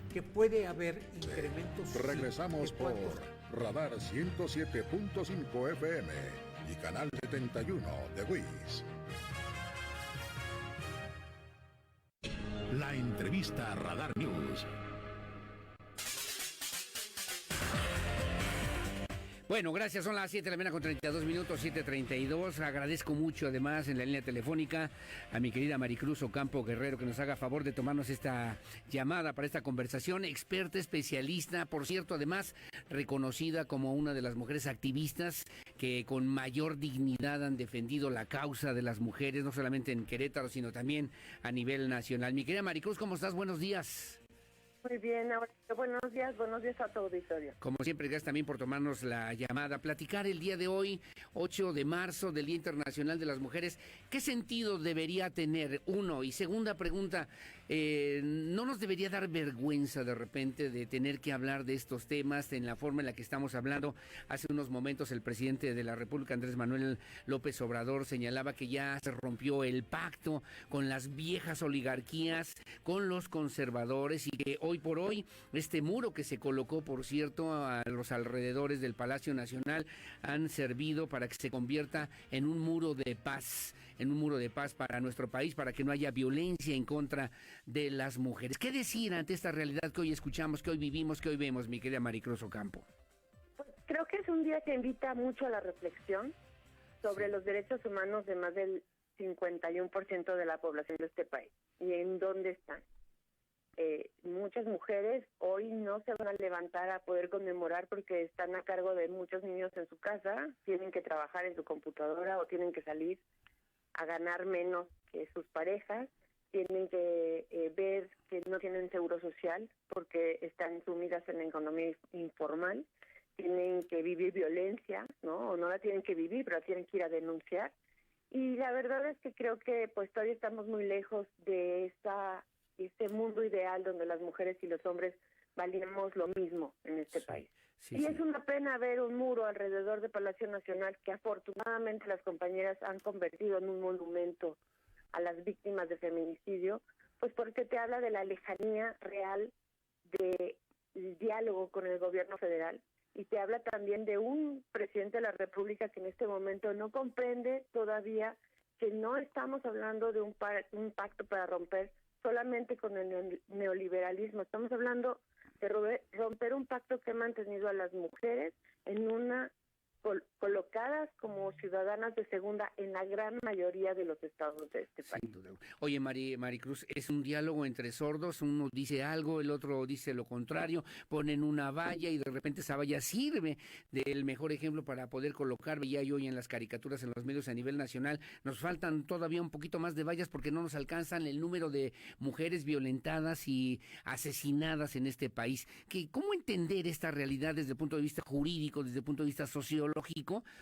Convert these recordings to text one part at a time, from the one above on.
que puede haber incrementos. Regresamos por Radar 107.5 FM y Canal 71 de WIS. La entrevista Radar News. Bueno, gracias, son las 7 de la mañana con 32 minutos, 7:32. Agradezco mucho además en la línea telefónica a mi querida Maricruz Ocampo Guerrero que nos haga favor de tomarnos esta llamada para esta conversación. Experta, especialista, por cierto, además reconocida como una de las mujeres activistas que con mayor dignidad han defendido la causa de las mujeres, no solamente en Querétaro, sino también a nivel nacional. Mi querida Maricruz, ¿cómo estás? Buenos días. Muy bien, buenos días a tu auditorio. Como siempre, gracias también por tomarnos la llamada. Platicar el día de hoy, 8 de marzo, del Día Internacional de las Mujeres. ¿Qué sentido debería tener? Uno, y segunda pregunta, ¿no nos debería dar vergüenza de repente de tener que hablar de estos temas en la forma en la que estamos hablando? Hace unos momentos el presidente de la República, Andrés Manuel López Obrador, señalaba que ya se rompió el pacto con las viejas oligarquías, con los conservadores, y que hoy por hoy este muro que se colocó, por cierto, a los alrededores del Palacio Nacional han servido para que se convierta en un muro de paz, para nuestro país, para que no haya violencia en contra de las mujeres. ¿Qué decir ante esta realidad que hoy escuchamos, que hoy vivimos, que hoy vemos, mi querida Maricruz Ocampo? Pues creo que es un día que invita mucho a la reflexión sobre los derechos humanos de más del 51% de la población de este país y en dónde están. Muchas mujeres hoy no se van a levantar a poder conmemorar porque están a cargo de muchos niños en su casa, tienen que trabajar en su computadora o tienen que salir a ganar menos que sus parejas, tienen que ver que no tienen seguro social porque están sumidas en la economía informal, tienen que vivir violencia, ¿no? O no la tienen que vivir, pero la tienen que ir a denunciar. Y la verdad es que creo que pues todavía estamos muy lejos de este mundo ideal donde las mujeres y los hombres valemos lo mismo en este país. Y es una pena ver un muro alrededor de Palacio Nacional que afortunadamente las compañeras han convertido en un monumento a las víctimas de feminicidio, pues porque te habla de la lejanía real del diálogo con el gobierno federal y te habla también de un presidente de la República que en este momento no comprende todavía que no estamos hablando de un pacto para romper solamente con el neoliberalismo. Estamos hablando de romper un pacto que ha mantenido a las mujeres en una colocadas como ciudadanas de segunda en la gran mayoría de los estados de este país. Oye, Maricruz, es un diálogo entre sordos, uno dice algo, el otro dice lo contrario, ponen una valla y de repente esa valla sirve del mejor ejemplo para poder colocar, veía yo hoy en las caricaturas en los medios a nivel nacional, nos faltan todavía un poquito más de vallas porque no nos alcanzan el número de mujeres violentadas y asesinadas en este país. ¿Cómo entender esta realidad desde el punto de vista jurídico, desde el punto de vista sociológico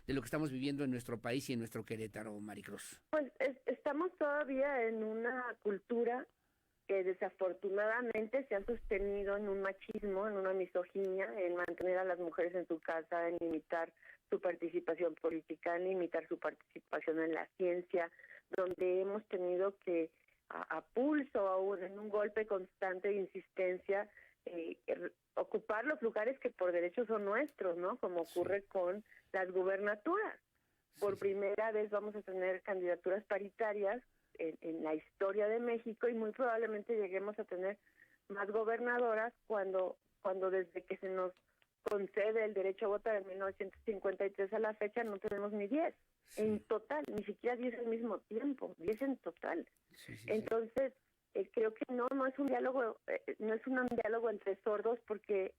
de lo que estamos viviendo en nuestro país y en nuestro Querétaro, Maricruz? Pues estamos todavía en una cultura que desafortunadamente se ha sostenido en un machismo, en una misoginia, en mantener a las mujeres en su casa, en limitar su participación política, en limitar su participación en la ciencia, donde hemos tenido que a pulso, aún en un golpe constante de insistencia, ocupar los lugares que por derecho son nuestros, ¿no? Como ocurre con las gubernaturas. Por primera vez vamos a tener candidaturas paritarias en la historia de México y muy probablemente lleguemos a tener más gobernadoras cuando desde que se nos concede el derecho a votar en 1953 a la fecha no tenemos ni 10 en total, ni siquiera 10 al mismo tiempo, 10 en total. Entonces, creo que no es un diálogo, no es un diálogo entre sordos porque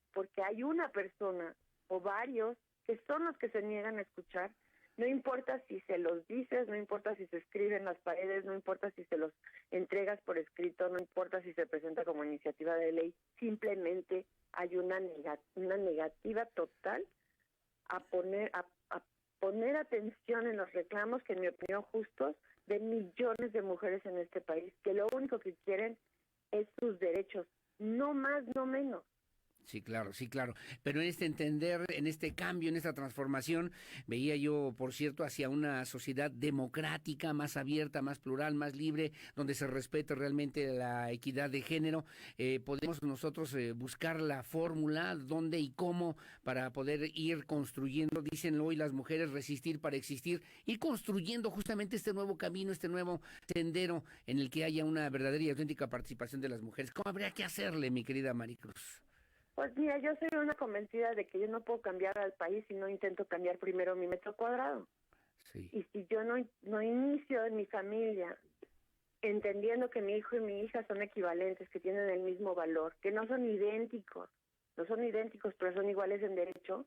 hay una persona o varios que son los que se niegan a escuchar. No importa si se los dices, no importa si se escribe en las paredes, no importa si se los entregas por escrito, no importa si se presenta como iniciativa de ley, simplemente hay una negativa total a poner atención en los reclamos que en mi opinión justos de millones de mujeres en este país, que lo único que quieren es sus derechos, no más, no menos. Sí, claro, sí, claro. Pero en este entender, en este cambio, en esta transformación, veía yo, por cierto, hacia una sociedad democrática, más abierta, más plural, más libre, donde se respete realmente la equidad de género. Podemos nosotros buscar la fórmula, dónde y cómo, para poder ir construyendo, dicen hoy las mujeres, resistir para existir, y construyendo justamente este nuevo camino, este nuevo sendero en el que haya una verdadera y auténtica participación de las mujeres. ¿Cómo habría que hacerle, mi querida Maricruz? Pues mira, yo soy una convencida de que yo no puedo cambiar al país si no intento cambiar primero mi metro cuadrado. Sí. Y si yo no inicio en mi familia entendiendo que mi hijo y mi hija son equivalentes, que tienen el mismo valor, que no son idénticos, pero son iguales en derecho,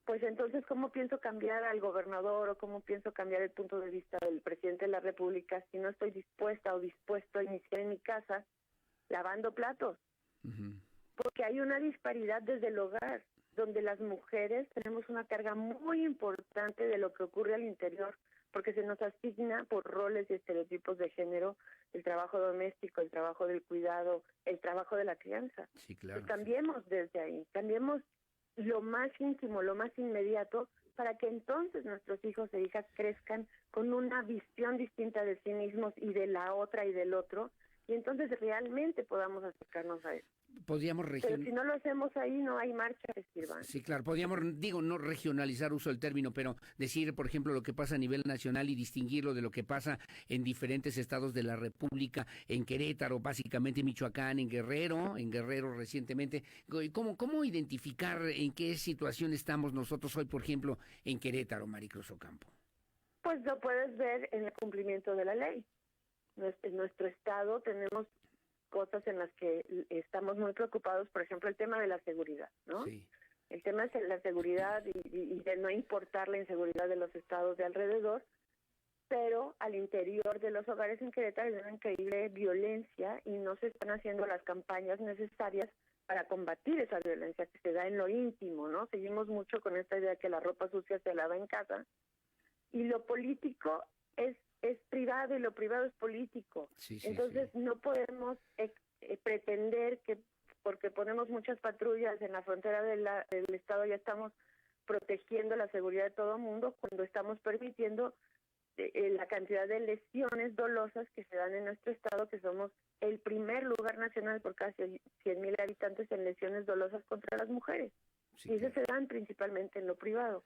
pues entonces, ¿cómo pienso cambiar al gobernador o cómo pienso cambiar el punto de vista del presidente de la República si no estoy dispuesta o dispuesto a iniciar en mi casa lavando platos? Uh-huh. Porque hay una disparidad desde el hogar, donde las mujeres tenemos una carga muy importante de lo que ocurre al interior, porque se nos asigna por roles y estereotipos de género el trabajo doméstico, el trabajo del cuidado, el trabajo de la crianza. Sí, claro. Pues cambiemos desde ahí, cambiemos lo más íntimo, lo más inmediato, para que entonces nuestros hijos e hijas crezcan con una visión distinta de sí mismos y de la otra y del otro, y entonces realmente podamos acercarnos a eso. Podríamos Pero si no lo hacemos ahí, no hay marcha que sirva. Sí, claro, podríamos, digo, no regionalizar, uso el término, pero decir, por ejemplo, lo que pasa a nivel nacional y distinguirlo de lo que pasa en diferentes estados de la República, en Querétaro, básicamente, Michoacán, en Guerrero recientemente. ¿Cómo identificar en qué situación estamos nosotros hoy, por ejemplo, en Querétaro, Maricruz Ocampo? Pues lo puedes ver en el cumplimiento de la ley. En nuestro estado tenemos cosas en las que estamos muy preocupados, por ejemplo, el tema de la seguridad, ¿no? Sí. El tema es la seguridad y de no importar la inseguridad de los estados de alrededor, pero al interior de los hogares en Querétaro hay una increíble violencia y no se están haciendo las campañas necesarias para combatir esa violencia que se da en lo íntimo, ¿no? Seguimos mucho con esta idea de que la ropa sucia se lava en casa y lo político es privado y lo privado es político. Sí, Entonces no podemos pretender que porque ponemos muchas patrullas en la frontera del estado ya estamos protegiendo la seguridad de todo el mundo cuando estamos permitiendo la cantidad de lesiones dolosas que se dan en nuestro estado, que somos el primer lugar nacional por casi 100,000 habitantes en lesiones dolosas contra las mujeres. Sí, y esas se dan principalmente en lo privado.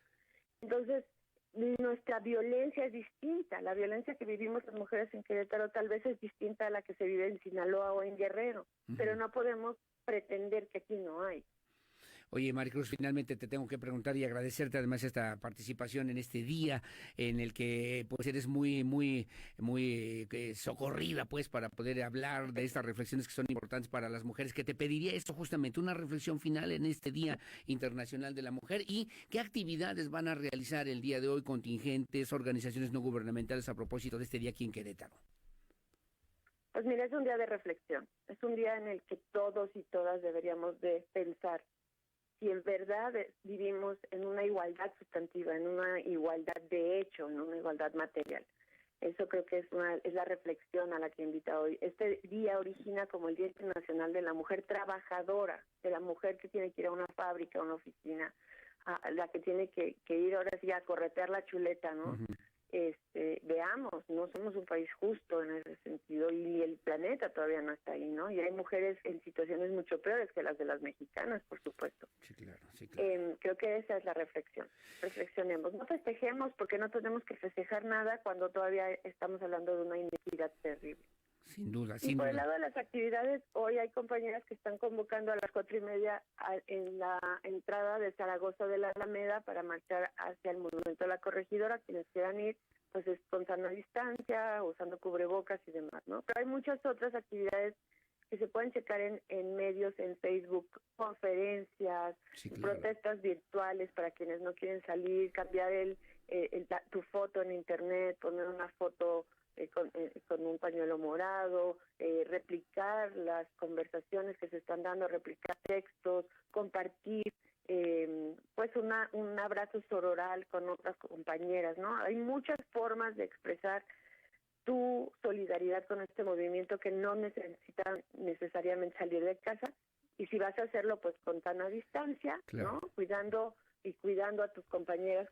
Entonces, nuestra violencia es distinta. La violencia que vivimos las mujeres en Querétaro tal vez es distinta a la que se vive en Sinaloa o en Guerrero, pero no podemos pretender que aquí no hay. Oye, Maricruz, finalmente te tengo que preguntar y agradecerte además esta participación en este día en el que pues eres muy socorrida pues para poder hablar de estas reflexiones que son importantes para las mujeres, que te pediría esto justamente, una reflexión final en este Día Internacional de la Mujer y qué actividades van a realizar el día de hoy contingentes, organizaciones no gubernamentales a propósito de este día aquí en Querétaro. Pues mira, es un día de reflexión, es un día en el que todos y todas deberíamos de pensar si en verdad vivimos en una igualdad sustantiva, en una igualdad de hecho, en una igualdad material. Eso creo que es la reflexión a la que invita hoy. Este día origina como el Día Internacional de la Mujer Trabajadora, de la mujer que tiene que ir a una fábrica, a una oficina, a la que tiene que ir ahora sí a corretear la chuleta, ¿no? Uh-huh. Veamos, no somos un país justo en ese sentido y el planeta todavía no está ahí, ¿no? Y hay mujeres en situaciones mucho peores que las de las mexicanas, por supuesto. Sí, claro, sí, claro. Creo que esa es la reflexión. Reflexionemos, no festejemos porque no tenemos que festejar nada cuando todavía estamos hablando de una inequidad terrible. Sin duda, Y por el lado de las actividades, hoy hay compañeras que están convocando a las 4:30 en la entrada de Zaragoza de la Alameda para marchar hacia el Monumento a la Corregidora. Quienes quieran ir, pues es con sana distancia, usando cubrebocas y demás, ¿no? Pero hay muchas otras actividades que se pueden checar en medios, en Facebook, conferencias, sí, claro. Protestas virtuales para quienes no quieren salir, cambiar tu foto en internet, poner una foto con un pañuelo morado, replicar las conversaciones que se están dando, replicar textos, compartir pues un abrazo sororal con otras compañeras, ¿no? Hay muchas formas de expresar tu solidaridad con este movimiento que no necesita necesariamente salir de casa y si vas a hacerlo, pues con sana distancia, Claro. ¿no? Cuidando a tus compañeras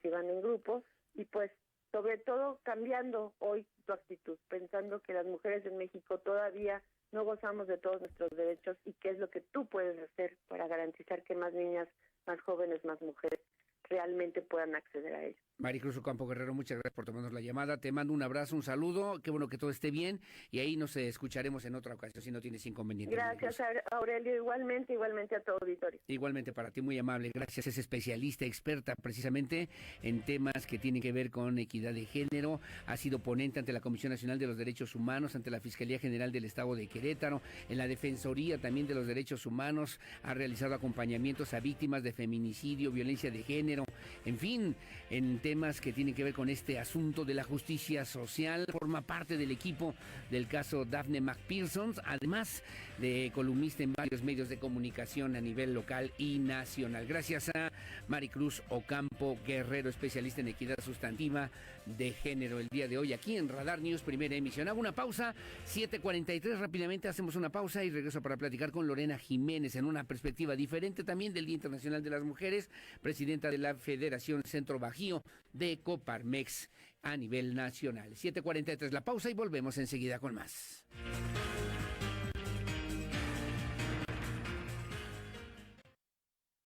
si van en grupo, y pues sobre todo cambiando hoy tu actitud, pensando que las mujeres en México todavía no gozamos de todos nuestros derechos y qué es lo que tú puedes hacer para garantizar que más niñas, más jóvenes, más mujeres realmente puedan acceder a ello. Maricruz Ocampo Guerrero, muchas gracias por tomarnos la llamada. Te mando un abrazo, un saludo. Qué bueno que todo esté bien. Y ahí nos escucharemos en otra ocasión, si no tienes inconveniente. Gracias, Aurelio. Igualmente a tu auditorio. Igualmente para ti, muy amable. Gracias. Es especialista, experta precisamente en temas que tienen que ver con equidad de género. Ha sido ponente ante la Comisión Nacional de los Derechos Humanos, ante la Fiscalía General del Estado de Querétaro, en la Defensoría también de los Derechos Humanos. Ha realizado acompañamientos a víctimas de feminicidio, violencia de género, en fin, en temas que tienen que ver con este asunto de la justicia social. Forma parte del equipo del caso Daphne McPherson, además de columnista en varios medios de comunicación a nivel local y nacional. Gracias a Maricruz Ocampo Guerrero, especialista en equidad sustantiva de género, el día de hoy aquí en Radar News, primera emisión. Hago una pausa, 7:43, rápidamente hacemos una pausa y regreso para platicar con Lorena Jiménez en una perspectiva diferente también del Día Internacional de las Mujeres, presidenta de la Federación Centro Bajío de Coparmex a nivel nacional. 7:43 la pausa y volvemos enseguida con más.